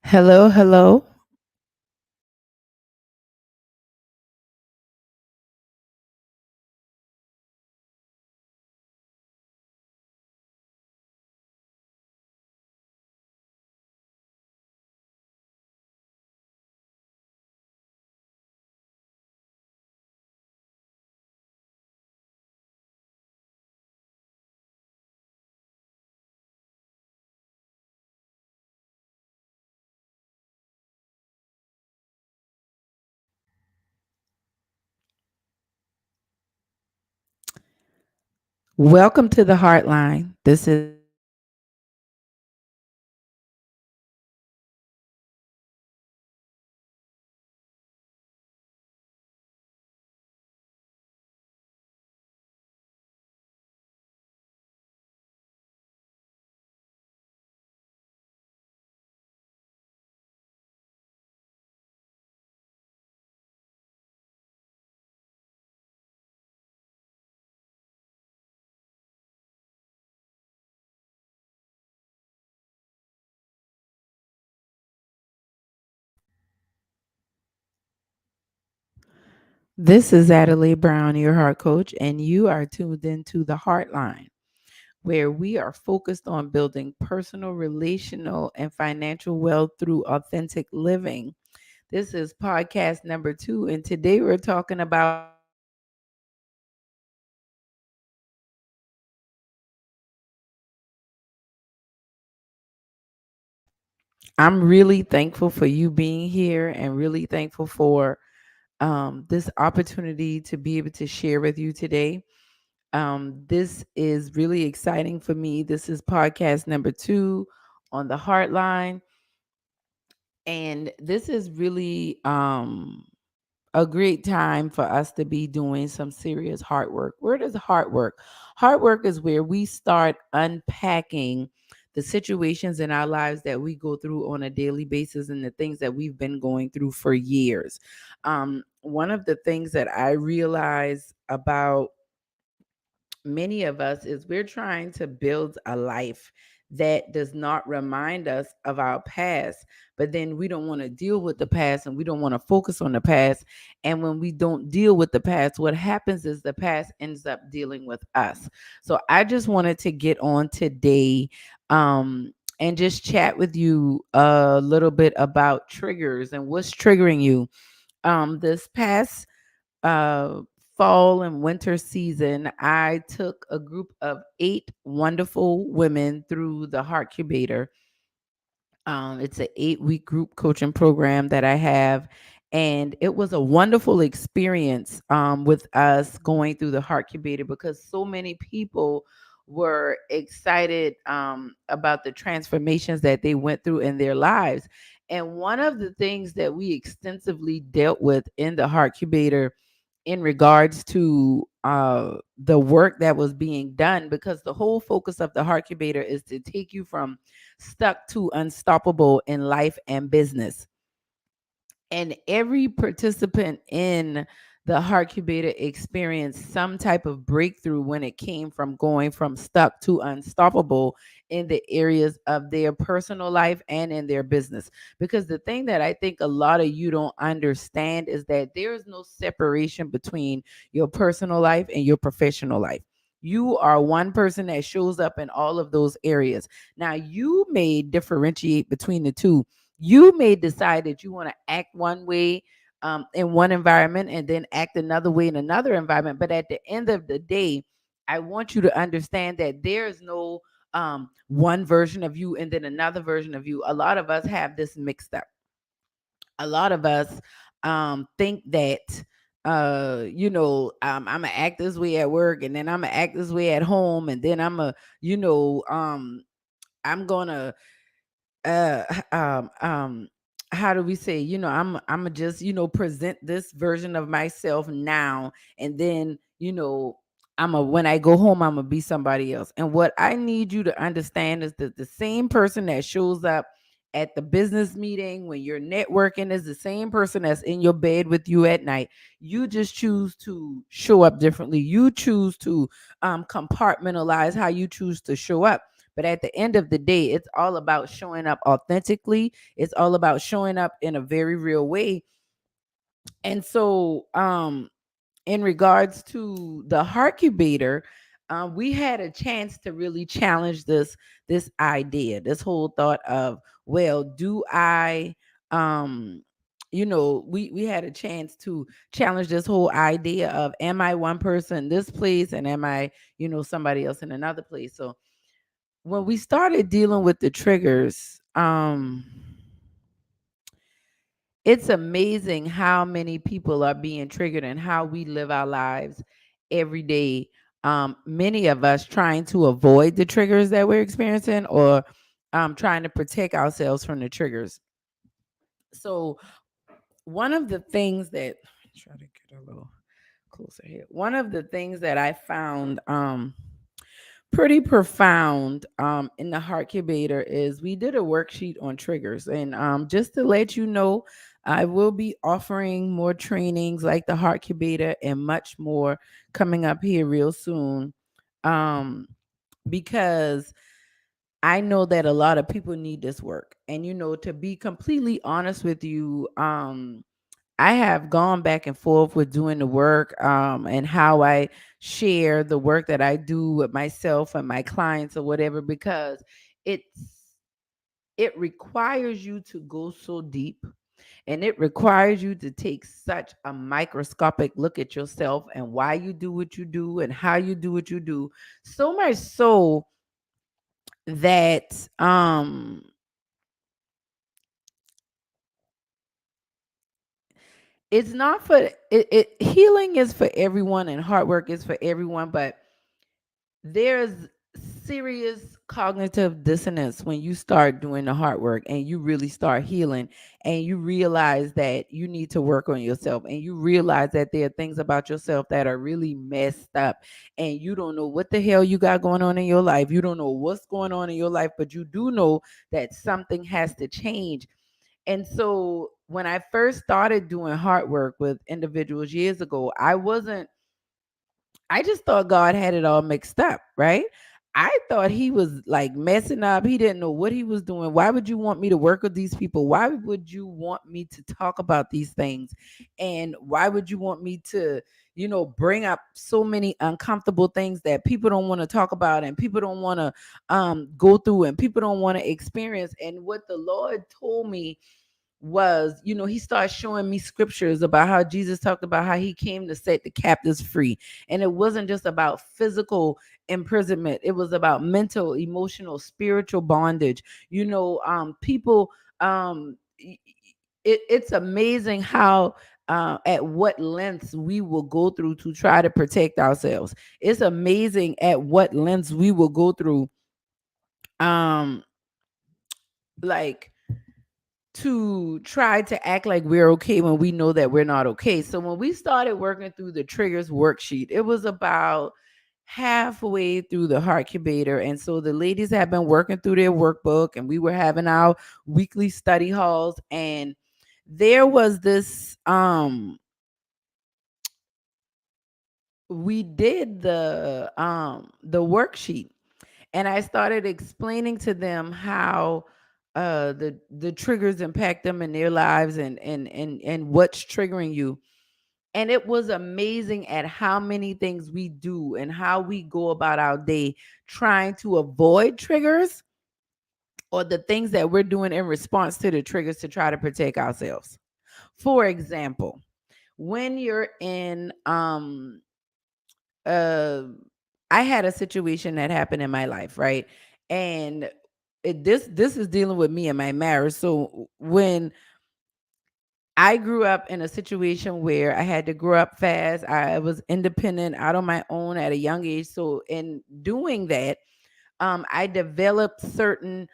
Hello, hello. Welcome to the Heartline. This is this is Adelaide Brown, your heart coach, and you are tuned into the Heartline, where we are focused on building personal, relational, and financial wealth through authentic living. This is podcast number 2, and today we're talking about I'm really thankful for you being here and really thankful for this opportunity to be able to share with you today. This is really exciting for me. This is podcast number 2 on the Heartline. And this is really a great time for us to be doing some serious heart work. Where does heart work? Heart work is where we start unpacking the situations in our lives that we go through on a daily basis and the things that we've been going through for years. One of the things that I realize about many of us is we're trying to build a life that does not remind us of our past, but then we don't want to deal with the past and we don't want to focus on the past. And when we don't deal with the past, what happens is the past ends up dealing with us. So I just wanted to get on today and just chat with you a little bit about triggers and what's triggering you. This past uh, fall and winter season, I took a group of 8 wonderful women through the Heart Cubator. It's an 8-week group coaching program that I have. And it was a wonderful experience with us going through the Heart Cubator because so many people were excited about the transformations that they went through in their lives. And one of the things that we extensively dealt with in the Heart Cubator in regards to the work that was being done, because the whole focus of the Heart Cubator is to take you from stuck to unstoppable in life and business. And every participant in the Heart Cubator experienced some type of breakthrough when it came from going from stuck to unstoppable in the areas of their personal life and in their business. Because the thing that I think a lot of you don't understand is that there is no separation between your personal life and your professional life. You are one person that shows up in all of those areas. Now, you may differentiate between the two. You may decide that you want to act one way in one environment and then act another way in another environment. But at the end of the day, I want you to understand that there's no one version of you and then another version of you. A lot of us have this mixed up. A lot of us think that I'm gonna act this way at work and then I'm gonna act this way at home and then I'm gonna uh how do we say, I'm just present this version of myself now, and then I'm a when I go home I'm gonna be somebody else. And what I need you to understand is that the same person that shows up at the business meeting when you're networking is the same person that's in your bed with you at night. You just choose to show up differently. You choose to compartmentalize how you choose to show up. But at the end of the day, it's all about showing up authentically. It's all about showing up in a very real way. And so, in regards to the Heartcubator, we had a chance to really challenge this idea, this whole thought of, well, do I, um, we had a chance to challenge this whole idea of, am I one person in this place and am I, somebody else in another place? So when we started dealing with the triggers, it's amazing how many people are being triggered and how we live our lives every day. Many of us trying to avoid the triggers that we're experiencing, or trying to protect ourselves from the triggers. So, one of the things that, try to get a little closer here. One of the things that I found pretty profound in the Heartcubator is we did a worksheet on triggers. And just to let you know, I will be offering more trainings like the Heartcubator and much more coming up here real soon, um, because I know that a lot of people need this work. And, to be completely honest with you, I have gone back and forth with doing the work, and how I share the work that I do with myself and my clients or whatever, because it's it requires you to go so deep, and it requires you to take such a microscopic look at yourself and why you do what you do and how you do what you do. So much so that it's not for healing is for everyone and hard work is for everyone, but there's serious cognitive dissonance when you start doing the hard work and you really start healing, and you realize that you need to work on yourself, and you realize that there are things about yourself that are really messed up, and you don't know what the hell you got going on in your life. You don't know what's going on in your life, but you do know that something has to change. And so when I first started doing hard work with individuals years ago, I just thought God had it all mixed up, right? I thought he was like messing up. He didn't know what he was doing. Why would you want me to work with these people? Why would you want me to talk about these things? And why would you want me to, bring up so many uncomfortable things that people don't want to talk about and people don't want to go through and people don't want to experience? And what the Lord told me was, he started showing me scriptures about how Jesus talked about how he came to set the captives free. And it wasn't just about physical imprisonment, it was about mental, emotional, spiritual bondage. People, it's amazing how at what lengths we will go through to try to protect ourselves. It's amazing at what lengths we will go through, um like to try to act like we're okay when we know that we're not okay. So when we started working through the triggers worksheet, it was about halfway through the Heartcubator. And so the ladies have been working through their workbook, and we were having our weekly study halls, and there was this we did the worksheet, and I started explaining to them how the triggers impact them in their lives, and what's triggering you. And it was amazing at how many things we do and how we go about our day trying to avoid triggers, or the things that we're doing in response to the triggers to try to protect ourselves. For example, when you're in uh I had a situation that happened in my life, right? And this is dealing with me and my marriage. So when I grew up in a situation where I had to grow up fast, I was independent out on my own at a young age. So in doing that, I developed certain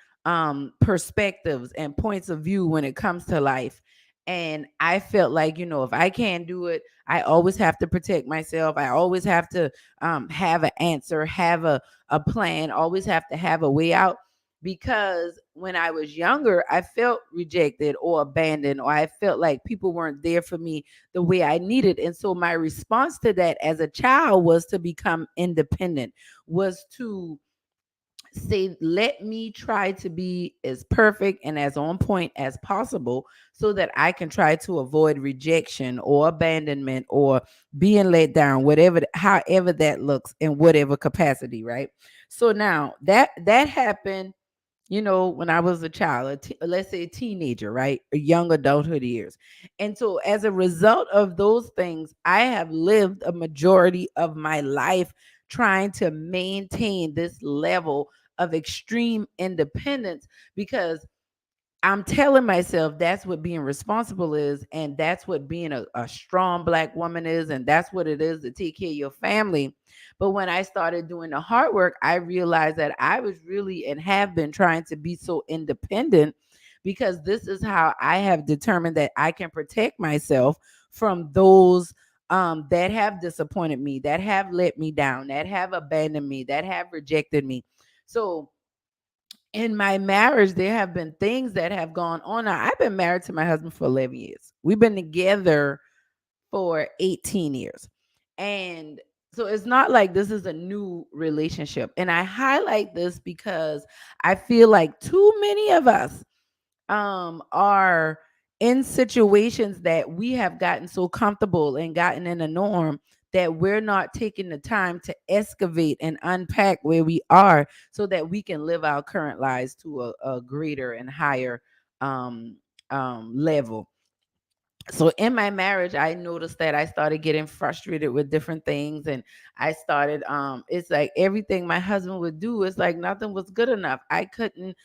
perspectives and points of view when it comes to life. And I felt like, if I can't do it, I always have to protect myself. I always have to have an answer, have a plan, always have to have a way out. Because when I was younger, I felt rejected or abandoned, or I felt like people weren't there for me the way I needed. And so my response to that as a child was to become independent, was to say, let me try to be as perfect and as on point as possible so that I can try to avoid rejection or abandonment or being let down, whatever, however that looks in whatever capacity, right? So now that happened, when I was a child, let's say a teenager, right? A young adulthood years. And so as a result of those things, I have lived a majority of my life trying to maintain this level of extreme independence because I'm telling myself that's what being responsible is, and that's what being a strong Black woman is, and that's what it is to take care of your family. But when I started doing the hard work, I realized that I was really and have been trying to be so independent because this is how I have determined that I can protect myself from those that have disappointed me, that have let me down, that have abandoned me, that have rejected me. So, in my marriage, there have been things that have gone on. Now, I've been married to my husband for 11 years. We've been together for 18 years. And so it's not like this is a new relationship. And I highlight this because I feel like too many of us are in situations that we have gotten so comfortable and gotten in a norm that we're not taking the time to excavate and unpack where we are so that we can live our current lives to a greater and higher um, level. So in my marriage, I noticed that I started getting frustrated with different things, and I started it's like everything my husband would do, it's like nothing was good enough. I couldn't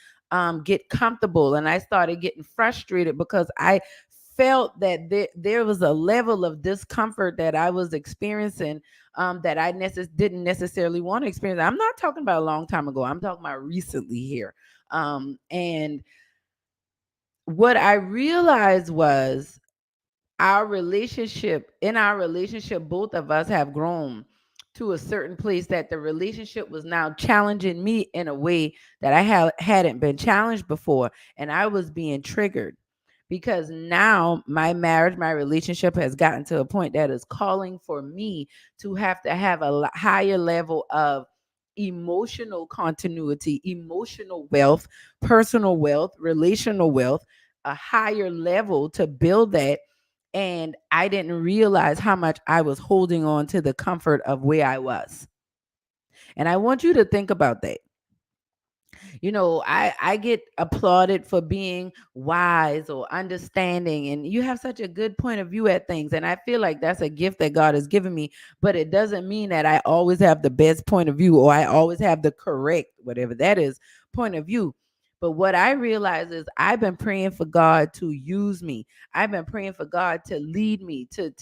get comfortable, and I started getting frustrated because I felt that there was a level of discomfort that I was experiencing that I didn't necessarily want to experience. I'm not talking about a long time ago, I'm talking about recently here. And what I realized was our relationship, both of us have grown to a certain place that the relationship was now challenging me in a way that I hadn't been challenged before, and I was being triggered because now my relationship has gotten to a point that is calling for me to have a higher level of emotional continuity, emotional wealth, personal wealth, relational wealth, a higher level to build that. And I didn't realize how much I was holding on to the comfort of where I was. And I want you to think about that. I get applauded for being wise or understanding, and you have such a good point of view at things. And I feel like that's a gift that God has given me, but it doesn't mean that I always have the best point of view or I always have the correct, whatever that is, point of view. But what I realize is I've been praying for God to use me. I've been praying for God to lead me, to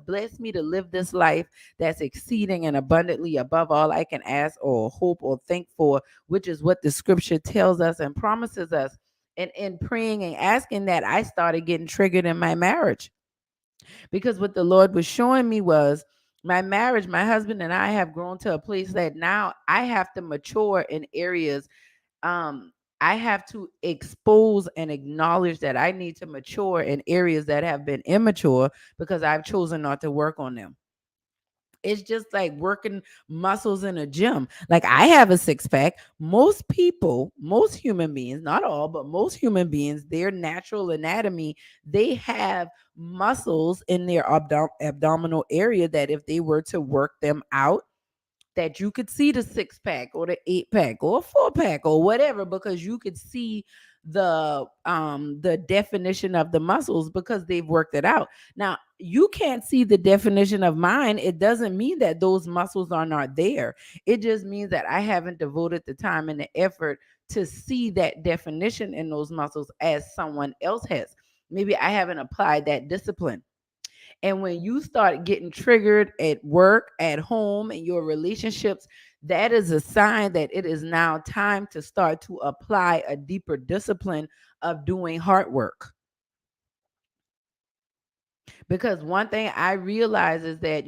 bless me to live this life that's exceeding and abundantly above all I can ask or hope or think for, which is what the scripture tells us and promises us. And in praying and asking that, I started getting triggered in my marriage because what the Lord was showing me was my marriage, my husband and I have grown to a place that now I have to mature in areas. Um, I have to expose and acknowledge that I need to mature in areas that have been immature because I've chosen not to work on them. It's just like working muscles in a gym. Like I have a six pack. Most people, most human beings, not all, but most human beings, their natural anatomy, they have muscles in their abdominal area that if they were to work them out, that you could see the six pack or the eight pack or a four pack or whatever, because you could see the definition of the muscles because they've worked it out. Now you can't see the definition of mine. It doesn't mean that those muscles are not there. It just means that I haven't devoted the time and the effort to see that definition in those muscles as someone else has. Maybe I haven't applied that discipline. And when you start getting triggered at work, at home, in your relationships, that is a sign that it is now time to start to apply a deeper discipline of doing hard work. Because one thing I realize is that,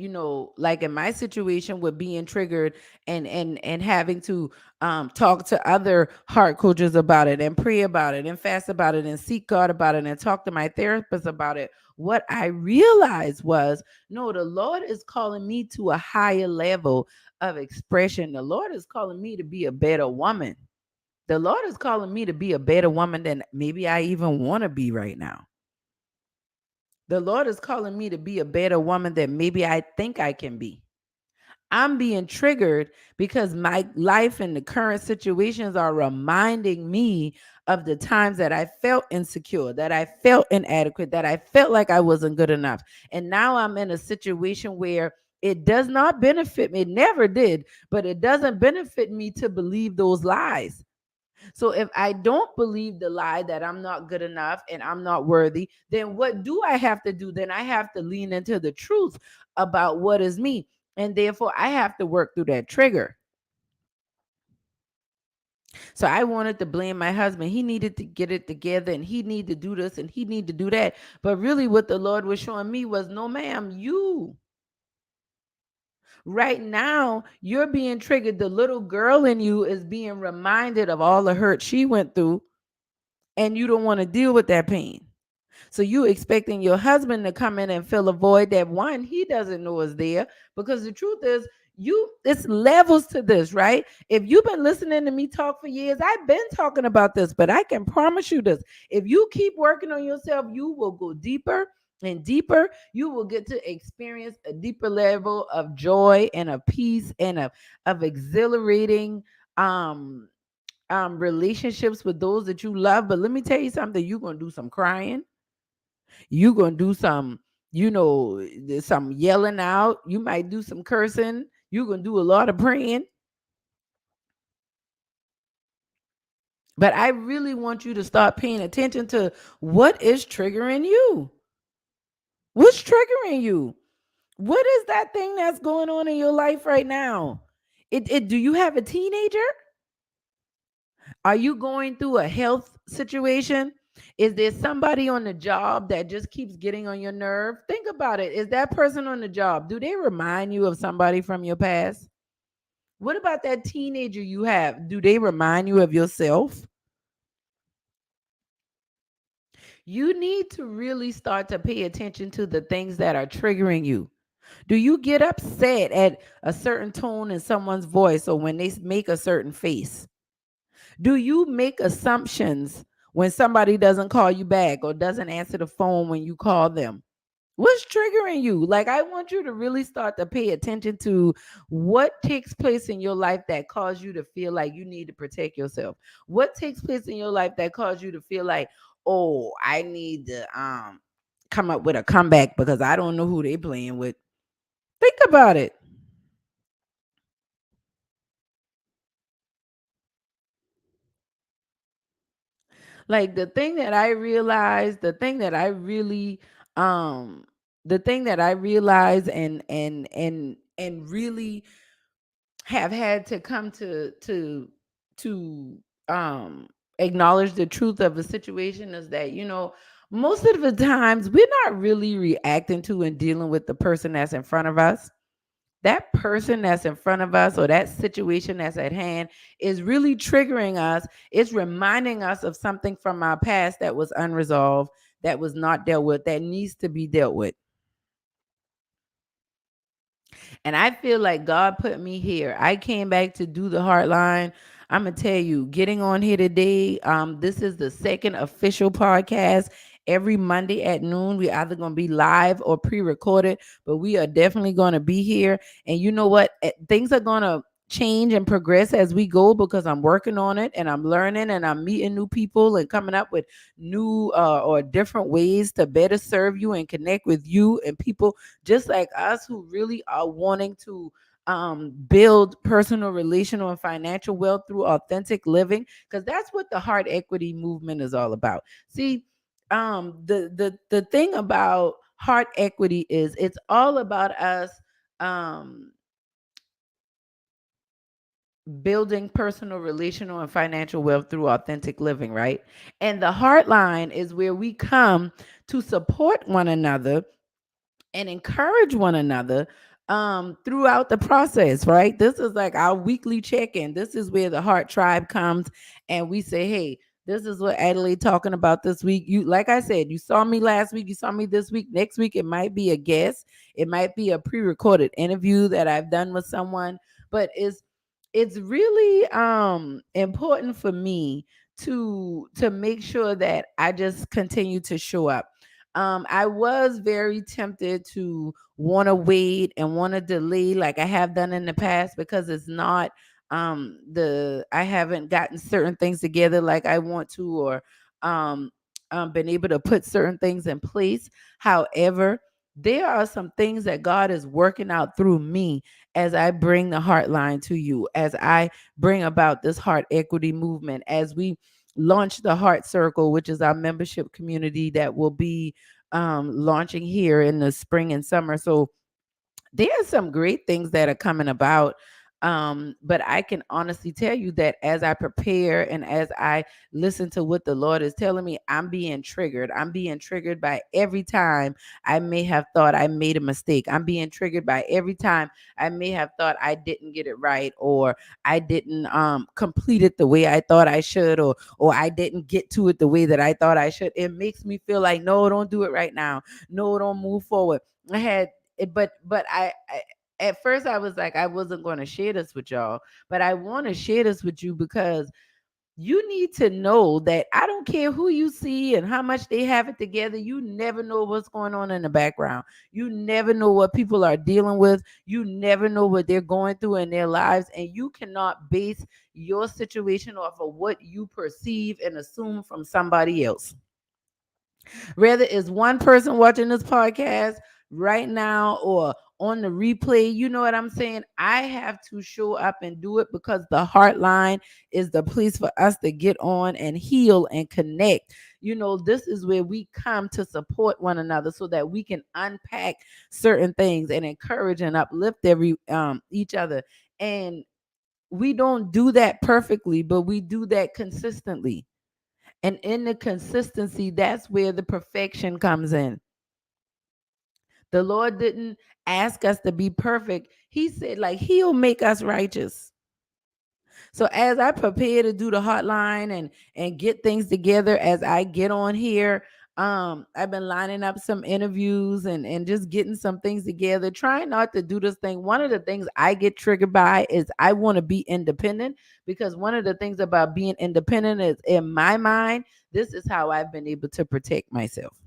like in my situation with being triggered and having to talk to other heart coaches about it and pray about it and fast about it and seek God about it and talk to my therapist about it, what I realized was, no, the Lord is calling me to a higher level of expression. The Lord is calling me to be a better woman. The Lord is calling me to be a better woman than maybe I even want to be right now. The Lord is calling me to be a better woman than maybe I think I can be. I'm being triggered because my life and the current situations are reminding me of the times that I felt insecure, that I felt inadequate, that I felt like I wasn't good enough. And now I'm in a situation where it does not benefit me. It never did, but it doesn't benefit me to believe those lies. So if I don't believe the lie that I'm not good enough and I'm not worthy, then what do I have to do? Then I have to lean into the truth about what is me. And therefore, I have to work through that trigger. So I wanted to blame my husband. He needed to get it together and he needed to do this and he needed to do that. But really, what the Lord was showing me was no, ma'am, you. Right now, you're being triggered. The little girl in you is being reminded of all the hurt she went through, and you don't want to deal with that pain. So you expecting your husband to come in and fill a void that one he doesn't know is there, because the truth is it's levels to this, right? If you've been listening to me talk for years, I've been talking about this, but I can promise you this. If you keep working on yourself, you will go deeper and deeper. You will get to experience a deeper level of joy and of peace and of exhilarating relationships with those that you love. But let me tell you something, you're gonna do some crying, you're gonna do some, there's some yelling out, you might do some cursing, you're gonna do a lot of praying. But I really want you to start paying attention to what is triggering you. What's triggering you? What is that thing that's going on in your life right now? It do you have a teenager? Are you going through a health situation? Is there somebody on the job that just keeps getting on your nerve? Think about it. Is that person on the job, do they remind you of somebody from your past? What about that teenager you have? Do they remind you of yourself? You need to really start to pay attention to the things that are triggering you. Do you get upset at a certain tone in someone's voice or when they make a certain face? Do you make assumptions when somebody doesn't call you back or doesn't answer the phone when you call them? What's triggering you? Like, I want you to really start to pay attention to what takes place in your life that cause you to feel like you need to protect yourself. What takes place in your life that cause you to feel like, oh, I need to come up with a comeback because I don't know who they playing with. Think about it. Like the thing that I really um the thing that I realize and really have had to come to um acknowledge the truth of the situation is that, most of the times we're not really reacting to and dealing with the person that's in front of us. That person that's in front of us or that situation that's at hand is really triggering us. It's reminding us of something from our past that was unresolved, that was not dealt with, that needs to be dealt with. And I feel like God put me here. I came back to do the Heartline. I'm gonna tell you, getting on here today. This is the second official podcast. Every Monday at noon, we're either gonna be live or pre-recorded, but we are definitely gonna be here. And you know what? Things are gonna change and progress as we go because I'm working on it and I'm learning and I'm meeting new people and coming up with new or different ways to better serve you and connect with you and people just like us who really are wanting to build personal, relational, and financial wealth through authentic living, because that's what the heart equity movement is all about. See, the thing about heart equity is it's all about us um building personal, relational, and financial wealth through authentic living, right? And the Heartline is where we come to support one another and encourage one another throughout the process, right? This is like our weekly check-in. This is where the Heart Tribe comes and we say, hey, this is what Adelaide talking about this week. You, like I said, you saw me last week, you saw me this week. Next week it might be a guest, it might be a pre-recorded interview that I've done with someone, but it's really important for me to make sure that I just continue to show up. I was very tempted to want to wait and want to delay like I have done in the past, because it's not the I haven't gotten certain things together like I want to, or um been able to put certain things in place. However, there are some things that God is working out through me as I bring the Heartline to you, as I bring about this heart equity movement, as we launch the Heart Circle, which is our membership community that will be launching here in the spring and summer. So there are some great things that are coming about. But I can honestly tell you that as I prepare and as I listen to what the Lord is telling me, I'm being triggered. I'm being triggered by every time I may have thought I made a mistake. I'm being triggered by every time I may have thought I didn't get it right, or I didn't complete it the way I thought I should, or I didn't get to it the way that I thought I should. It makes me feel like, no, don't do it right now. No, don't move forward. I had but I at first I was like, I wasn't going to share this with y'all, but I want to share this with you because you need to know that I don't care who you see and how much they have it together. You never know what's going on in the background. You never know what people are dealing with. You never know what they're going through in their lives. And you cannot base your situation off of what you perceive and assume from somebody else. Whether it's one person watching this podcast right now or on the replay, you know what I'm saying? I have to show up and do it because the Heartline is the place for us to get on and heal and connect. You know, this is where we come to support one another so that we can unpack certain things and encourage and uplift each other. And we don't do that perfectly, but we do that consistently. And in the consistency, that's where the perfection comes in. The Lord didn't ask us to be perfect. He said, like, He'll make us righteous. So as I prepare to do the Heartline and get things together as I get on here, I've been lining up some interviews and just getting some things together, trying not to do this thing. One of the things I get triggered by is I want to be independent, because one of the things about being independent is, in my mind, this is how I've been able to protect myself.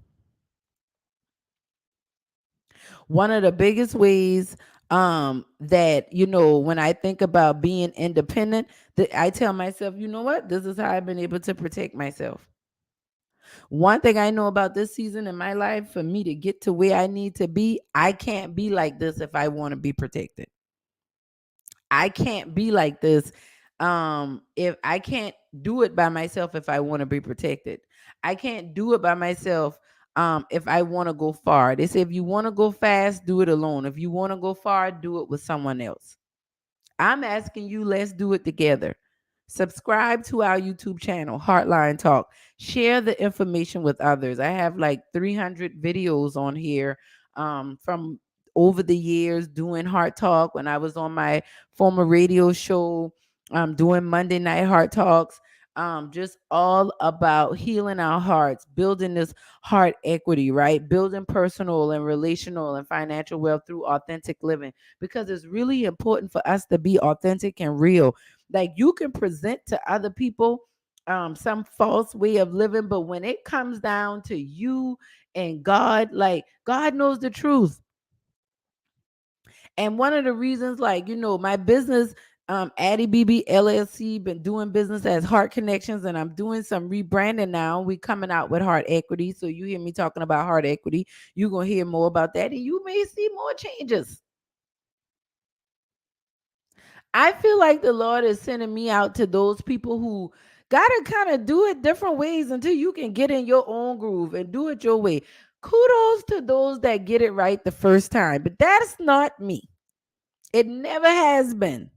One of the biggest ways that, when I think about being independent, that I tell myself, you know what, this is how I've been able to protect myself. One thing I know about this season in my life, for me to get to where I need to be, I can't be like this if I want to be protected. I can't be like this if I can't do it by myself. If I want to be protected, I can't do it by myself. If I want to go far, they say if you want to go fast, do it alone. If you want to go far, do it with someone else. I'm asking you, let's do it together. Subscribe to our YouTube channel, Heartline Talk. Share the information with others. I have like 300 videos on here from over the years doing Heart Talk when I was on my former radio show, doing Monday Night Heart Talks. Just all about healing our hearts, building this heart equity, right? Building personal and relational and financial wealth through authentic living, because it's really important for us to be authentic and real. Like, you can present to other people some false way of living, but when it comes down to you and God, like, God knows the truth. And one of the reasons, like, my business, Addie BB LLC, been doing business as Heart Connections, and I'm doing some rebranding now. We coming out with Heart Equity. So you hear me talking about Heart Equity, you're gonna hear more about that, and you may see more changes. I feel like the Lord is sending me out to those people who gotta kind of do it different ways until you can get in your own groove and do it your way. Kudos to those that get it right the first time, but that's not me. It never has been.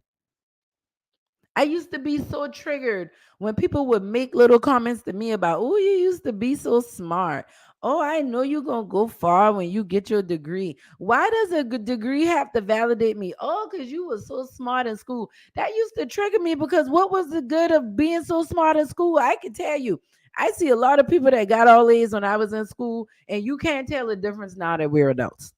I used to be so triggered when people would make little comments to me about, oh, you used to be so smart. Oh, I know you're going to go far when you get your degree. Why does a good degree have to validate me? Oh, because you were so smart in school. That used to trigger me, because what was the good of being so smart in school? I can tell you, I see a lot of people that got all A's when I was in school, and you can't tell the difference now that we're adults.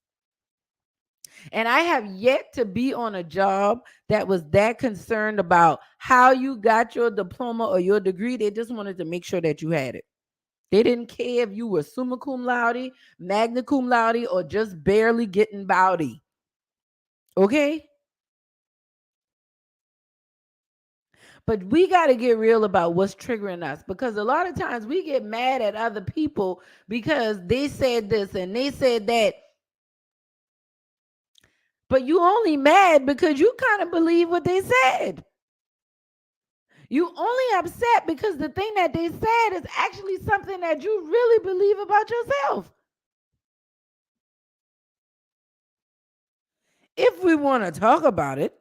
And I have yet to be on a job that was that concerned about how you got your diploma or your degree. They just wanted to make sure that you had it. They didn't care if you were summa cum laude, magna cum laude, or just barely getting bowdy. Okay? But we got to get real about what's triggering us, because a lot of times we get mad at other people because they said this and they said that. But you only mad because you kind of believe what they said. You only upset because the thing that they said is actually something that you really believe about yourself. If we want to talk about it.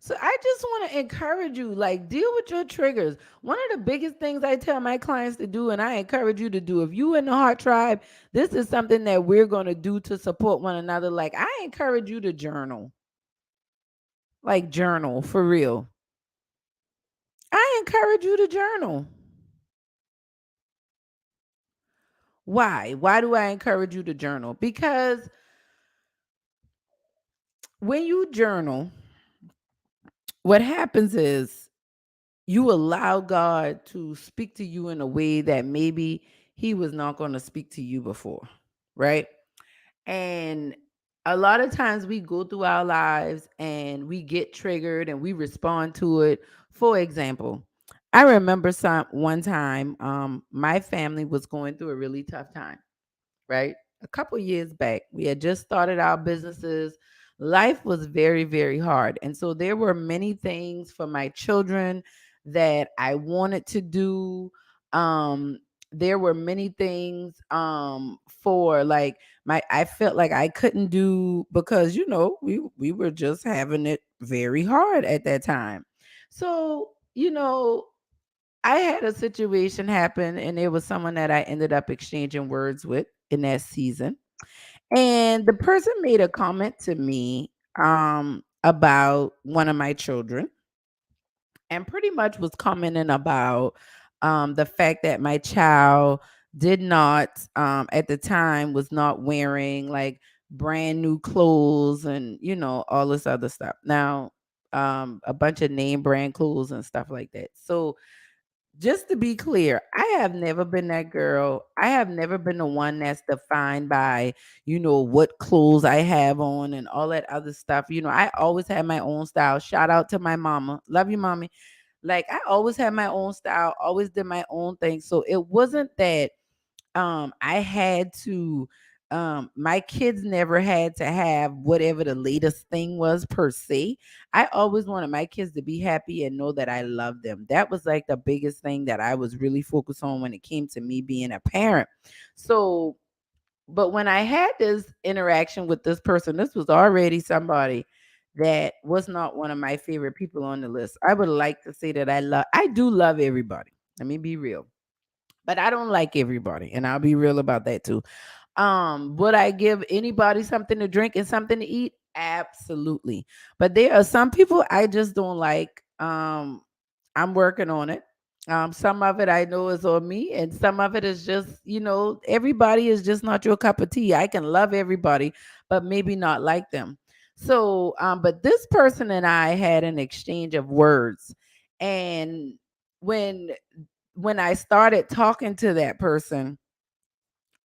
So I just want to encourage you, like, deal with your triggers. One of the biggest things I tell my clients to do, and I encourage you to do, if you in the Heart Tribe, this is something that we're going to do to support one another. Like, I encourage you to journal. Like, journal for real. I encourage you to journal. Why? Why do I encourage you to journal? Because when you journal, what happens is you allow God to speak to you in a way that maybe he was not going to speak to you before, right? And a lot of times we go through our lives and we get triggered and we respond to it. For example, I remember one time my family was going through a really tough time, right? A couple years back, we had just started our businesses. Life was very, very hard. And so there were many things for my children that I wanted to do. Um, there were many things for like I felt like I couldn't do because we were just having it very hard at that time. So, I had a situation happen, and it was someone that I ended up exchanging words with in that season. And the person made a comment to me about one of my children, and pretty much was commenting about the fact that my child did not at the time was not wearing like brand new clothes and all this other stuff. Now a bunch of name brand clothes and stuff like that. So just to be clear, I have never been that girl. I have never been the one that's defined by, what clothes I have on and all that other stuff. I always had my own style. Shout out to my mama. Love you, mommy. Like, I always had my own style, always did my own thing. So it wasn't that I had to my kids never had to have whatever the latest thing was per se. I always wanted my kids to be happy and know that I love them. That was like the biggest thing that I was really focused on when it came to me being a parent. So, but when I had this interaction with this person, this was already somebody that was not one of my favorite people on the list. I would like to say that I do love everybody. Let me be real. But I don't like everybody, and I'll be real about that too. Would I give anybody something to drink and something to eat? Absolutely. But there are some people I just don't like. I'm working on it. Some of it I know is on me, and some of it is just, everybody is just not your cup of tea. I can love everybody, but maybe not like them. So, but this person and I had an exchange of words. And when when I started talking to that person,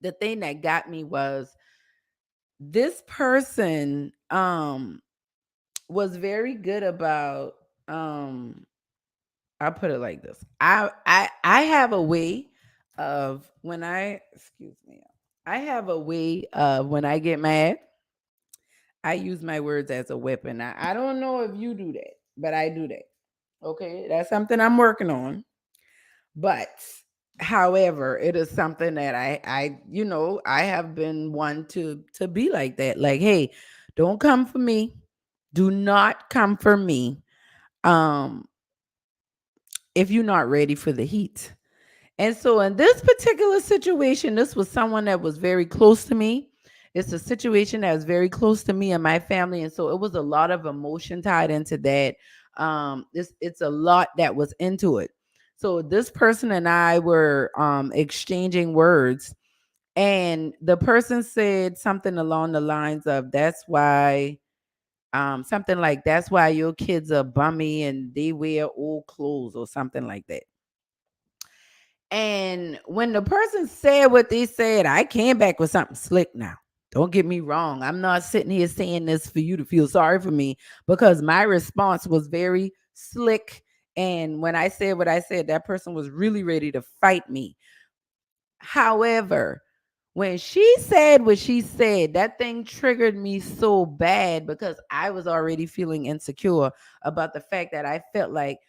the thing that got me was this person was very good about I'll put it like this. I have a way of when I excuse me. I have a way of when I get mad, I use my words as a weapon. I don't know if you do that, but I do that. Okay, that's something I'm working on. But however, it is something that I have been one to be like that. Like, hey, don't come for me. Do not come for me. Um, if you're not ready for the heat. And so in this particular situation, this was someone that was very close to me. It's a situation that was very close to me and my family. And so it was a lot of emotion tied into that. It's a lot that was into it. So this person and I were exchanging words, and the person said something along the lines of, "That's why." Something like, "That's why your kids are bummy and they wear old clothes," or something like that. And when the person said what they said, I came back with something slick now. Don't get me wrong. I'm not sitting here saying this for you to feel sorry for me, because my response was very slick. And when I said what I said, that person was really ready to fight me. However, when she said what she said, that thing triggered me so bad, because I was already feeling insecure about the fact that I felt like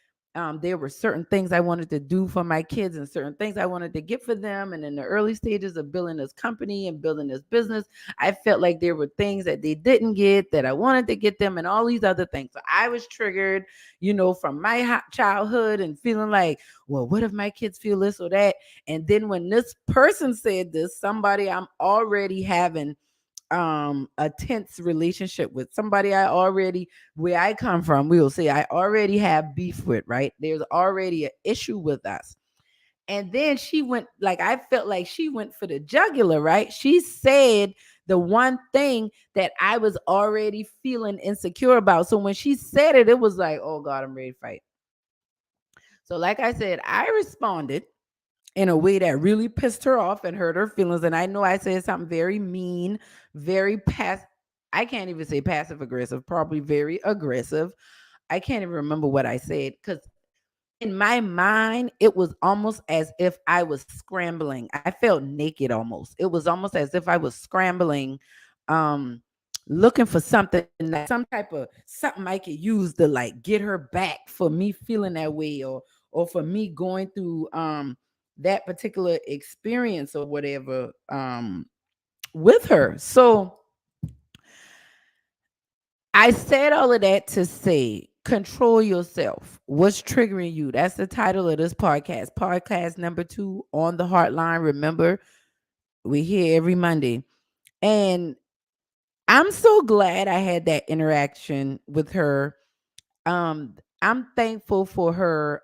there were certain things I wanted to do for my kids and certain things I wanted to get for them. And in the early stages of building this company and building this business, I felt like there were things that they didn't get that I wanted to get them, and all these other things. So I was triggered, from my childhood, and feeling like, well, what if my kids feel this or that? And then when this person said this, somebody I'm already having a tense relationship with, somebody I already, where I come from, we will say I already have beef with, right? There's already an issue with us. And then she went, like, I felt like she went for the jugular, right? She said the one thing that I was already feeling insecure about. So when she said it, it was like, oh God, I'm ready to fight. So like I said, I responded in a way that really pissed her off and hurt her feelings. And I know I said something very mean, very I can't even say passive aggressive, probably very aggressive. I can't even remember what I said, because in my mind, it was almost as if I was scrambling. I felt naked almost. It was almost as if I was scrambling, um, looking for something, like some type of something I could use to like get her back for me feeling that way, or for me going through that particular experience or whatever with her. So I said all of that to say, control yourself. What's triggering you? That's the title of this podcast. Podcast number 2, On the Heartline. Remember, we're here every Monday. And I'm so glad I had that interaction with her. I'm thankful for her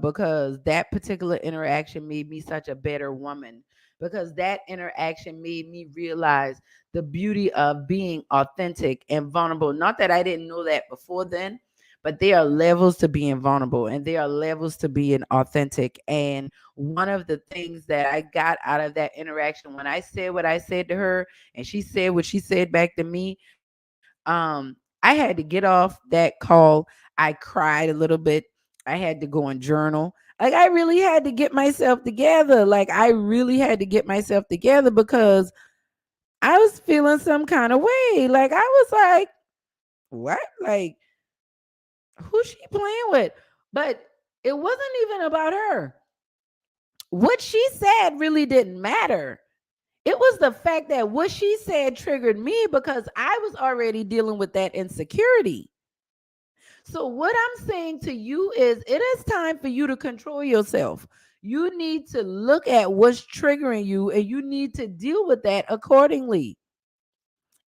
because that particular interaction made me such a better woman, because that interaction made me realize the beauty of being authentic and vulnerable. Not that I didn't know that before then, but there are levels to being vulnerable and there are levels to being authentic. And one of the things that I got out of that interaction, when I said what I said to her and she said what she said back to me, I had to get off that call. I cried a little bit. I had to go and journal. Like, I really had to get myself together. Like, I really had to get myself together because I was feeling some kind of way. Like, I was like, what? Like, who's she playing with? But it wasn't even about her. What she said really didn't matter. It was the fact that what she said triggered me because I was already dealing with that insecurity. So, what I'm saying to you is, it is time for you to control yourself. You need to look at what's triggering you and you need to deal with that accordingly.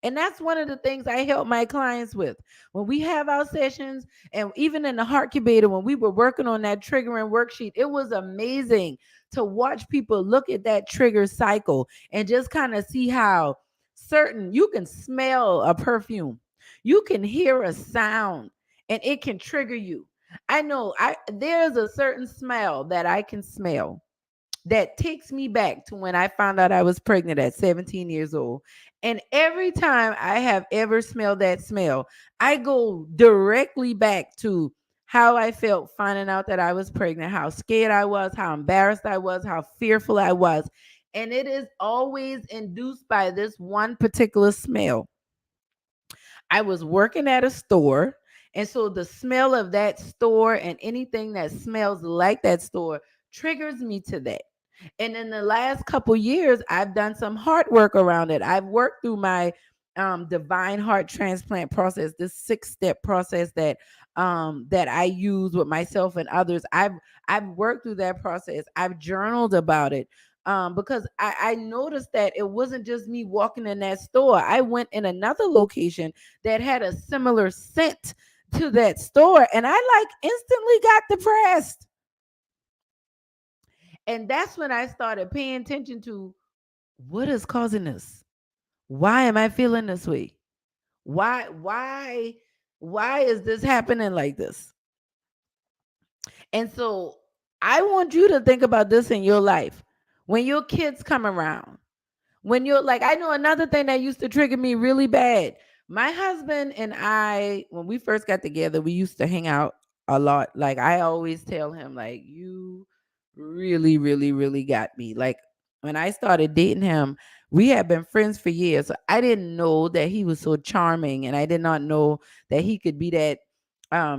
And that's one of the things I help my clients with. When we have our sessions, and even in the Heart Incubator, when we were working on that triggering worksheet, it was amazing to watch people look at that trigger cycle and just kind of see how certain, you can smell a perfume, you can hear a sound, and it can trigger you. I know there's a certain smell that I can smell that takes me back to when I found out I was pregnant at 17 years old. And every time I have ever smelled that smell, I go directly back to how I felt finding out that I was pregnant, how scared I was, how embarrassed I was, how fearful I was. And it is always induced by this one particular smell. I was working at a store. And so the smell of that store and anything that smells like that store triggers me to that. And in the last couple years, I've done some heart work around it. I've worked through my divine heart transplant process, this 6-step process that I use with myself and others. I've worked through that process. I've journaled about it. Because I noticed that it wasn't just me walking in that store. I went in another location that had a similar scent to that store, and I like instantly got depressed. And that's when I started paying attention to what is causing this. Why am I feeling this way? Why is this happening like this? And so I want you to think about this in your life. When your kids come around, when you're like, I know another thing that used to trigger me really bad. My husband and I, when we first got together, we used to hang out a lot. Like I always tell him, like, you really, really, really got me. Like when I started dating him, we had been friends for years. So I didn't know that he was so charming, and I did not know that he could be that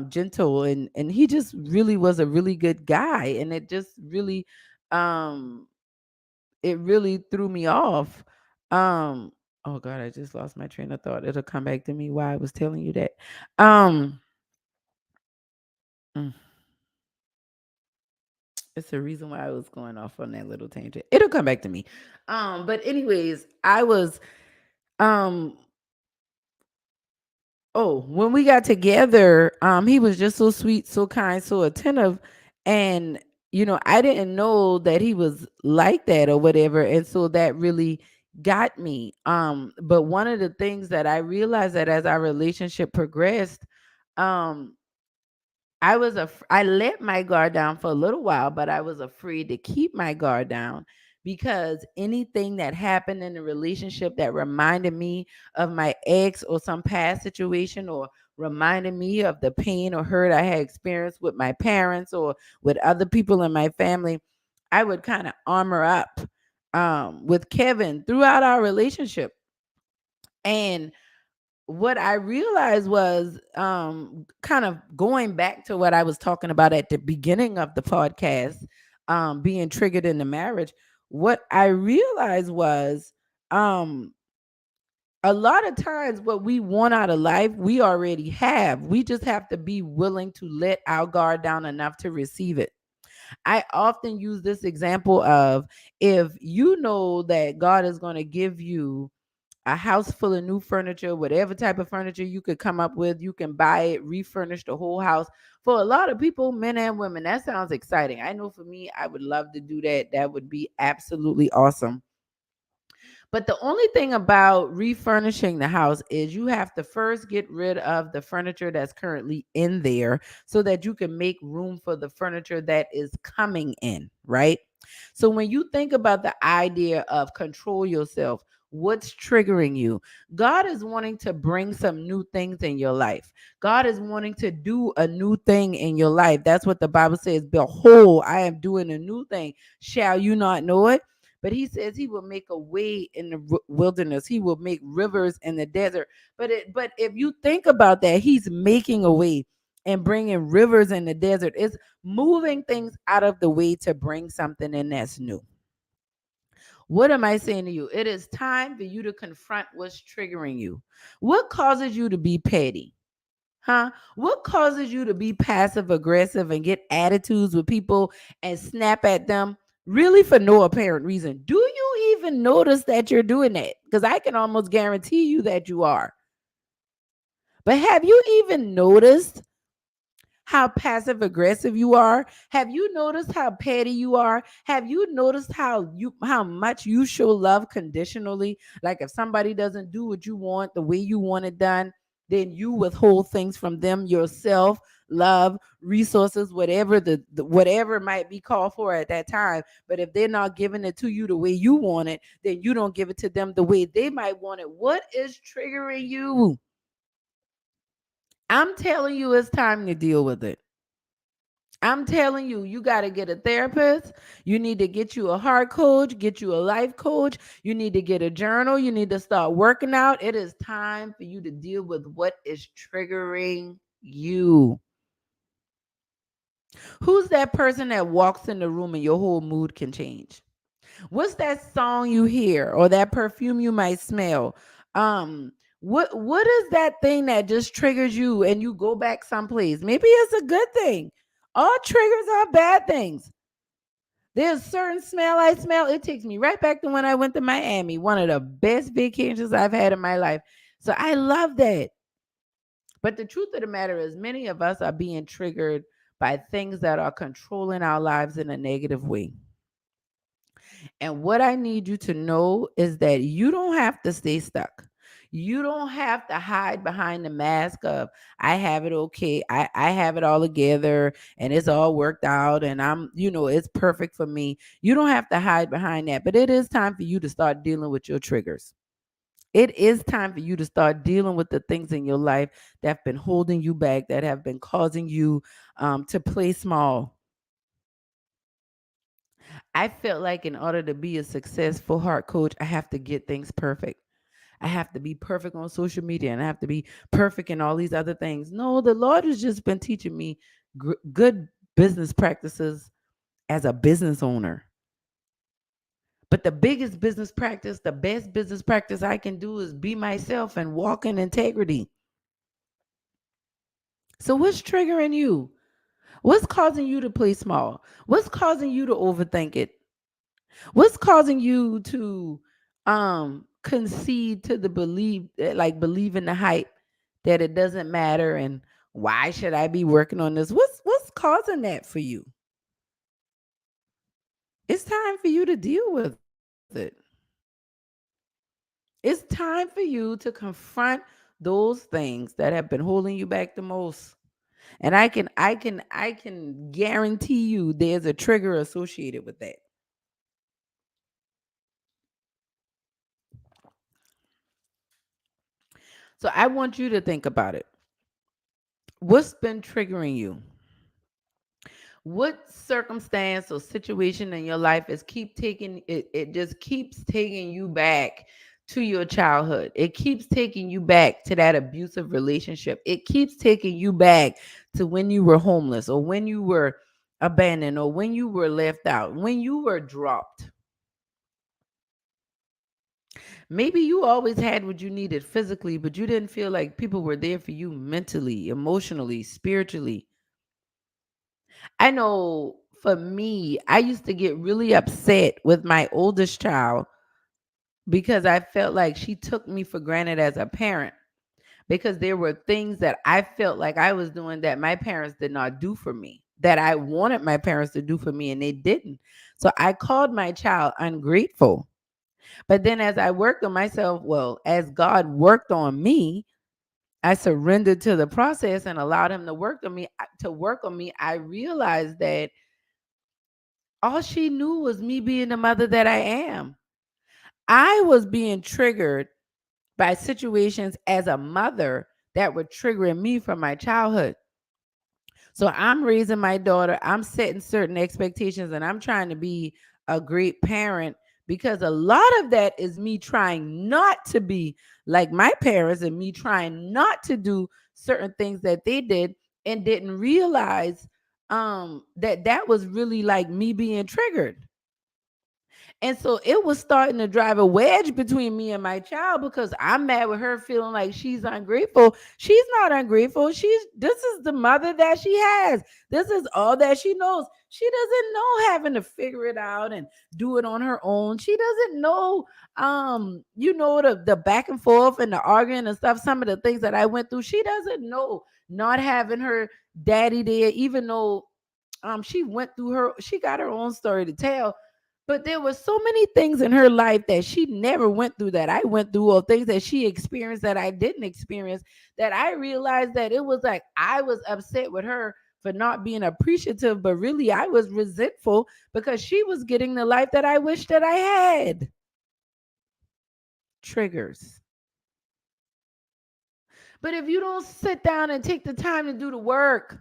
gentle, and he just really was a really good guy. And it just really um it really threw me off. Um, oh God, I just lost my train of thought. It'll come back to me why I was telling you that. Um, mm, it's the reason why I was going off on that little tangent. It'll come back to me. But anyways, I was um oh, when we got together, he was just so sweet, so kind, so attentive. And, I didn't know that he was like that or whatever. And so that really got me. But one of the things that I realized that as our relationship progressed, um, I let my guard down for a little while, but I was afraid to keep my guard down because anything that happened in the relationship that reminded me of my ex or some past situation, or reminded me of the pain or hurt I had experienced with my parents or with other people in my family, I would kind of armor up with Kevin throughout our relationship. And what I realized was kind of going back to what I was talking about at the beginning of the podcast, being triggered in the marriage. What I realized was a lot of times what we want out of life, we already have. We just have to be willing to let our guard down enough to receive it. I often use this example of, if you know that God is going to give you a house full of new furniture, whatever type of furniture you could come up with, you can buy it, refurnish the whole house. For a lot of people, men and women, that sounds exciting. I know for me, I would love to do that. That would be absolutely awesome. But the only thing about refurnishing the house is you have to first get rid of the furniture that's currently in there so that you can make room for the furniture that is coming in, right? So when you think about the idea of control yourself, what's triggering you? God is wanting to bring some new things in your life. God is wanting to do a new thing in your life. That's what the Bible says. Behold, I am doing a new thing. Shall you not know it? But he says he will make a way in the wilderness. He will make rivers in the desert. But if you think about that, he's making a way and bringing rivers in the desert. It's moving things out of the way to bring something in that's new. What am I saying to you? It is time for you to confront what's triggering you. What causes you to be petty? Huh? What causes you to be passive aggressive and get attitudes with people and snap at them really for no apparent reason? Do you even notice that you're doing that? Because I can almost guarantee you that you are. But have you even noticed how passive aggressive you are? Have you noticed how petty you are? Have you noticed how much you show love conditionally? Like if somebody doesn't do what you want the way you want it done, then you withhold things from them yourself, love, resources, whatever the whatever might be called for at that time. But if they're not giving it to you the way you want it, then you don't give it to them the way they might want it. What is triggering you? I'm telling you, it's time to deal with it. I'm telling you, you got to get a therapist. You need to get you a heart coach, get you a life coach. You need to get a journal. You need to start working out. It is time for you to deal with what is triggering you. Who's that person that walks in the room and your whole mood can change? What's that song you hear or that perfume you might smell? What is that thing that just triggers you and you go back someplace? Maybe it's a good thing. All triggers are bad things. There's a certain smell I smell. It takes me right back to when I went to Miami, one of the best vacations I've had in my life. So I love that. But the truth of the matter is, many of us are being triggered by things that are controlling our lives in a negative way. And what I need you to know is that you don't have to stay stuck. You don't have to hide behind the mask of I have it okay. I have it all together and it's all worked out and it's perfect for me. You don't have to hide behind that. But it is time for you to start dealing with your triggers. It is time for you to start dealing with the things in your life that have been holding you back, that have been causing you to play small. I felt like in order to be a successful heart coach, I have to get things perfect. I have to be perfect on social media and I have to be perfect in all these other things. No, the Lord has just been teaching me good business practices as a business owner. But the biggest business practice, the best business practice I can do is be myself and walk in integrity. So, what's triggering you? What's causing you to play small? What's causing you to overthink it? What's causing you to concede to the belief, like believe in the hype that it doesn't matter and why should I be working on this? What's causing that for you? It's time for you to deal with it. It's time for you to confront those things that have been holding you back the most. And I can guarantee you there's a trigger associated with that. So I want you to think about it. What's been triggering you? What circumstance or situation in your life is keep taking it just keeps taking you back to your childhood. It keeps taking you back to that abusive relationship. It keeps taking you back to when you were homeless or when you were abandoned or when you were left out, when you were dropped. Maybe you always had what you needed physically, but you didn't feel like people were there for you mentally, emotionally, spiritually. I know for me, I used to get really upset with my oldest child because I felt like she took me for granted as a parent because there were things that I felt like I was doing that my parents did not do for me, that I wanted my parents to do for me and they didn't. So I called my child ungrateful. But then as I worked on myself, well, as God worked on me, I surrendered to the process and allowed him to work on me. I realized that all she knew was me being the mother that I am. I was being triggered by situations as a mother that were triggering me from my childhood. So I'm raising my daughter, I'm setting certain expectations, and I'm trying to be a great parent because a lot of that is me trying not to be like my parents and me trying not to do certain things that they did and didn't realize that was really like me being triggered. And so it was starting to drive a wedge between me and my child because I'm mad with her feeling like she's ungrateful. She's not ungrateful. This is the mother that she has. This is all that she knows. She doesn't know having to figure it out and do it on her own. She doesn't know the back and forth and the arguing and stuff, some of the things that I went through. She doesn't know not having her daddy there, even though she got her own story to tell, but there were so many things in her life that she never went through that I went through, or things that she experienced that I didn't experience, that I realized that it was like I was upset with her for not being appreciative, but really I was resentful because she was getting the life that I wish that I had. Triggers. But if you don't sit down and take the time to do the work,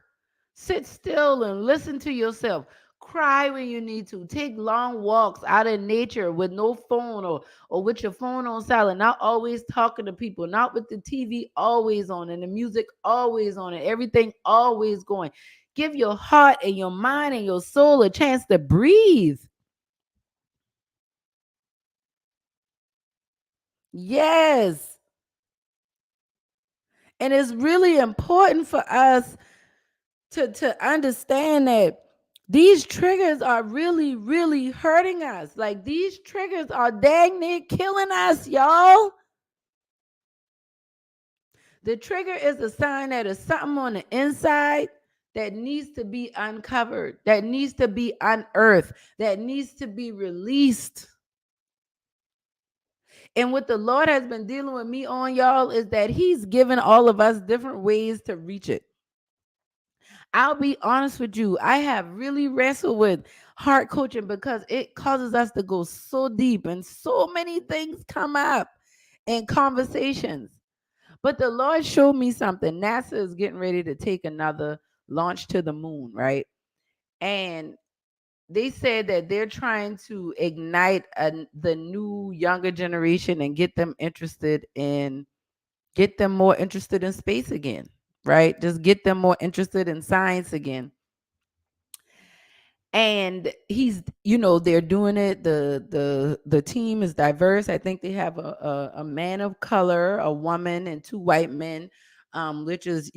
sit still and listen to yourself. Cry when you need to. Take long walks out in nature with no phone, or with your phone on silent, not always talking to people, not with the TV always on and the music always on and everything always going. Give your heart and your mind and your soul a chance to breathe. Yes. And it's really important for us to understand that these triggers are really, really hurting us. Like these triggers are dang near killing us, y'all. The trigger is a sign that there's something on the inside that needs to be uncovered, that needs to be unearthed, that needs to be released. And what the Lord has been dealing with me on, y'all, is that He's given all of us different ways to reach it. I'll be honest with you, I have really wrestled with heart coaching because it causes us to go so deep and so many things come up in conversations. But the Lord showed me something. NASA is getting ready to take another launch to the moon, right? And they said that they're trying to ignite the new younger generation and get them more interested in space again, right? Just get them more interested in science again. And they're doing it. The team is diverse. I think they have a man of color, a woman, and two white men, which is,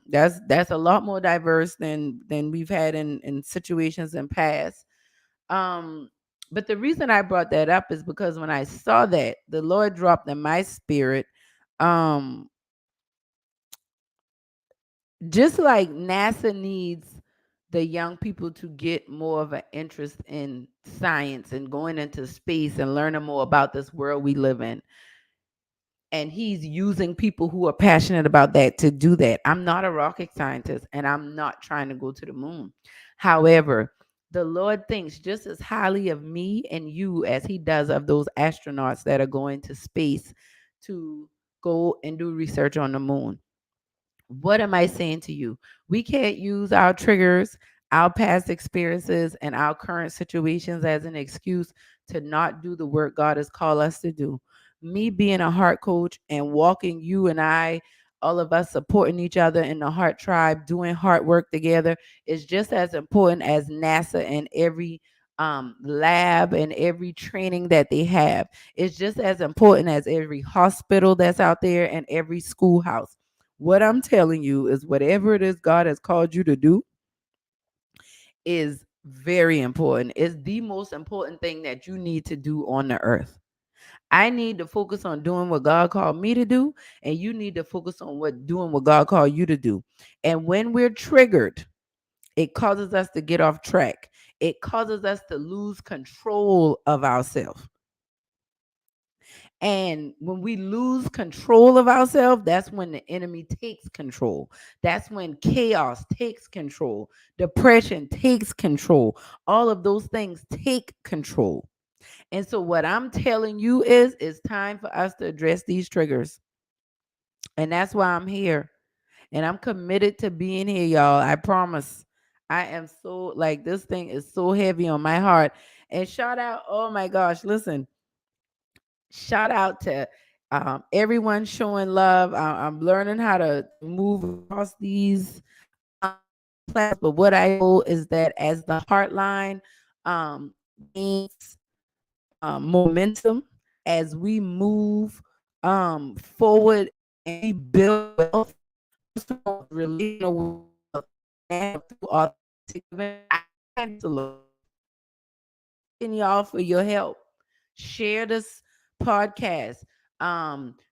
that's a lot more diverse than we've had in situations in past. um but the reason I brought that up is because when I saw that, the Lord dropped in my spirit, um just like NASA needs the young people to get more of an interest in science and going into space and learning more about this world we live in. And He's using people who are passionate about that to do that. I'm not a rocket scientist and I'm not trying to go to the moon. However, the Lord thinks just as highly of me and you as He does of those astronauts that are going to space to go and do research on the moon. What am I saying to you? We can't use our triggers, our past experiences, and our current situations as an excuse to not do the work God has called us to do. Me being a heart coach and walking you and I, all of us supporting each other in the heart tribe, doing heart work together is just as important as NASA and every lab and every training that they have. It's just as important as every hospital that's out there and every schoolhouse. What I'm telling you is whatever it is God has called you to do is very important. It's the most important thing that you need to do on the earth. I need to focus on doing what God called me to do, and you need to focus on doing what God called you to do. And when we're triggered, it causes us to get off track. It causes us to lose control of ourselves. And when we lose control of ourselves, that's when the enemy takes control. That's when chaos takes control. Depression takes control. All of those things take control. And so what I'm telling you is it's time for us to address these triggers. And that's why I'm here. And I'm committed to being here, y'all. I promise. I am so like this thing is so heavy on my heart. And shout out, oh my gosh, listen, shout out to everyone showing love. I'm learning how to move across these plans, but what I know is that as the Heartline gains momentum, as we move forward and we build wealth, relational wealth, and through authentic living, I thank the Lord and y'all for your help. Share this podcast.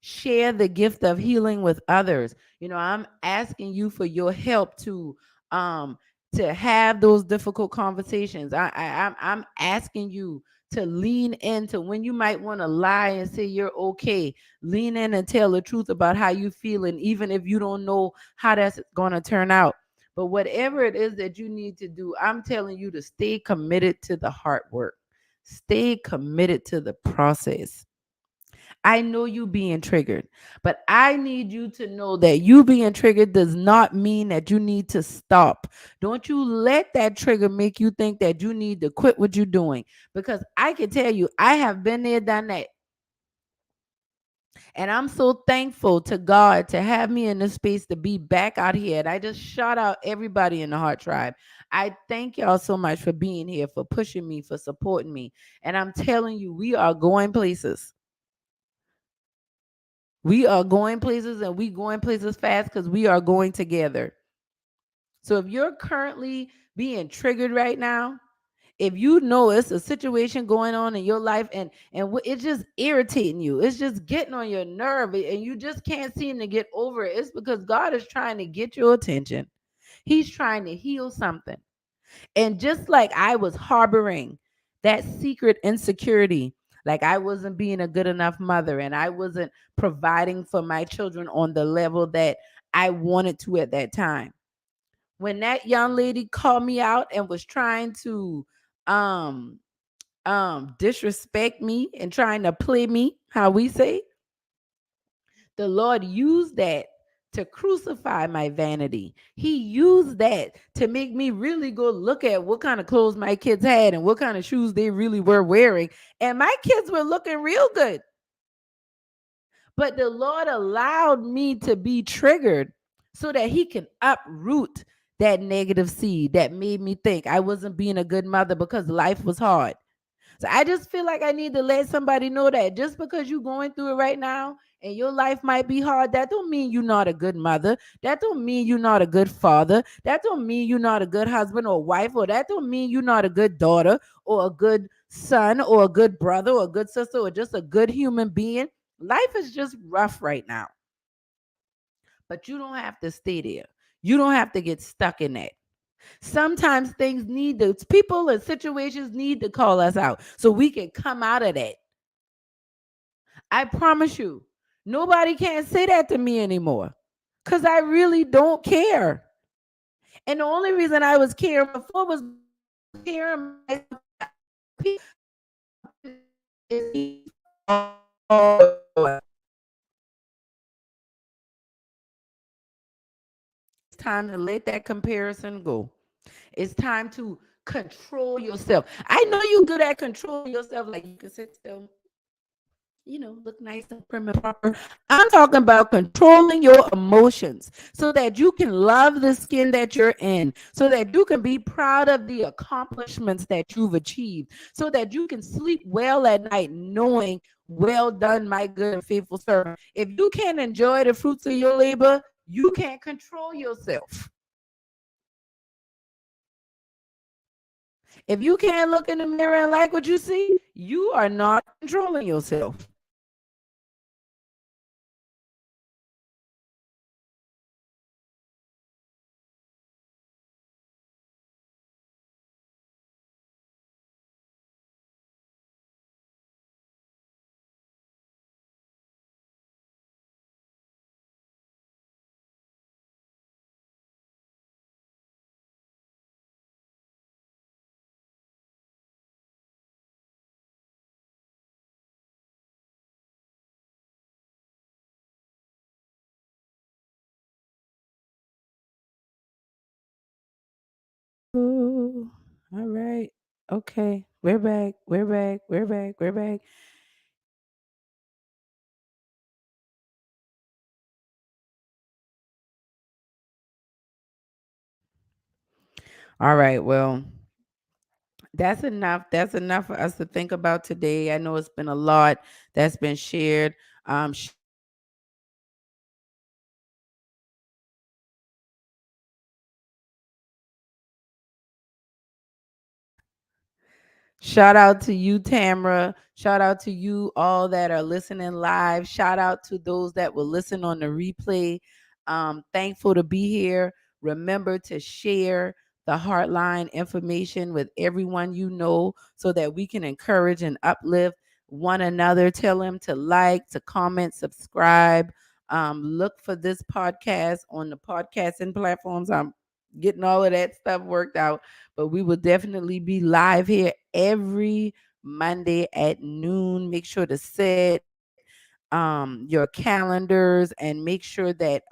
Share the gift of healing with others. I'm asking you for your help um to have those difficult conversations. I'm asking you to lean into when you might want to lie and say you're okay. Lean in and tell the truth about how you feel, and even if you don't know how that's going to turn out. But whatever it is that you need to do, I'm telling you to stay committed to the hard work. Stay committed to the process. I know you being triggered, but I need you to know that you being triggered does not mean that you need to stop. Don't you let that trigger make you think that you need to quit what you're doing. Because I can tell you, I have been there, done that. And I'm so thankful to God to have me in this space to be back out here. And I just shout out everybody in the Heart Tribe. I thank y'all so much for being here, for pushing me, for supporting me. And I'm telling you, we are going places. We are going places, and we going places fast because we are going together. So if you're currently being triggered right now, if you know it's a situation going on in your life and it's just irritating you, it's just getting on your nerve and you just can't seem to get over it, it's because God is trying to get your attention. He's trying to heal something. And just like I was harboring that secret insecurity, like I wasn't being a good enough mother and I wasn't providing for my children on the level that I wanted to at that time. When that young lady called me out and was trying to um disrespect me and trying to play me, how we say, the Lord used that to crucify my vanity. He used that to make me really go look at what kind of clothes my kids had and what kind of shoes they really were wearing. And my kids were looking real good. But the Lord allowed me to be triggered so that He can uproot that negative seed that made me think I wasn't being a good mother because life was hard. So I just feel like I need to let somebody know that just because you're going through it right now and your life might be hard, that don't mean you're not a good mother. That don't mean you're not a good father. That don't mean you're not a good husband or wife, or that don't mean you're not a good daughter or a good son or a good brother or a good sister or just a good human being. Life is just rough right now. But you don't have to stay there. You don't have to get stuck in that. Sometimes things need to, people and situations need to call us out so we can come out of that. I promise you, nobody can say that to me anymore because I really don't care. And the only reason I was caring before was caring myself. It's time to let that comparison go. It's time to control yourself. I know you're good at controlling yourself, like you can sit still, look nice and prim and proper. I'm talking about controlling your emotions so that you can love the skin that you're in, so that you can be proud of the accomplishments that you've achieved, so that you can sleep well at night knowing, well done, my good and faithful servant. If you can't enjoy the fruits of your labor, you can't control yourself. If you can't look in the mirror and like what you see, you are not controlling yourself. Ooh, all right. Okay. We're back. We're back. We're back. We're back. All right. Well, that's enough. That's enough for us to think about today. I know it's been a lot that's been shared. Um, Shout out to you, Tamra. Shout out to you all that are listening live. Shout out to those that will listen on the replay. Thankful to be here. Remember to share the Heartline information with everyone you know so that we can encourage and uplift one another. Tell them to like, to comment, subscribe. Look for this podcast on the podcasting platforms. I'm getting all of that stuff worked out, but we will definitely be live here every Monday at noon. Make sure to set your calendars and make sure that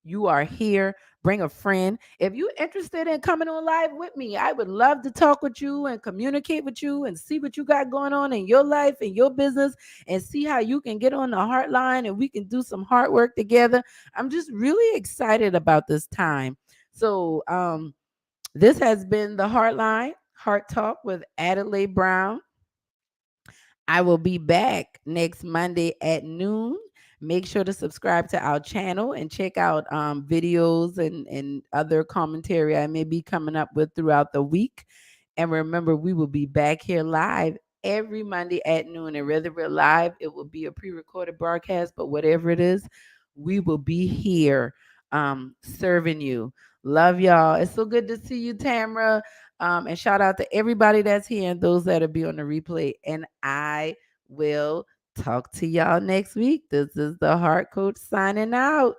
you are here. Bring a friend. If you're interested in coming on live with me, I would love to talk with you and communicate with you and see what you got going on in your life and your business and see how you can get on the Heartline and we can do some hard work together. I'm just really excited about this time. So, this has been the Heartline, Heart Talk with Adelaide Brown. I will be back next Monday at noon. Make sure to subscribe to our channel and check out videos and other commentary I may be coming up with throughout the week. And remember, we will be back here live every Monday at noon. And whether we're live, it will be a pre recorded broadcast, but whatever it is, we will be here serving you. Love y'all. It's so good to see you, Tamara. And shout out to everybody that's here and those that'll be on the replay. And I will talk to y'all next week. This is the Heart Coach signing out.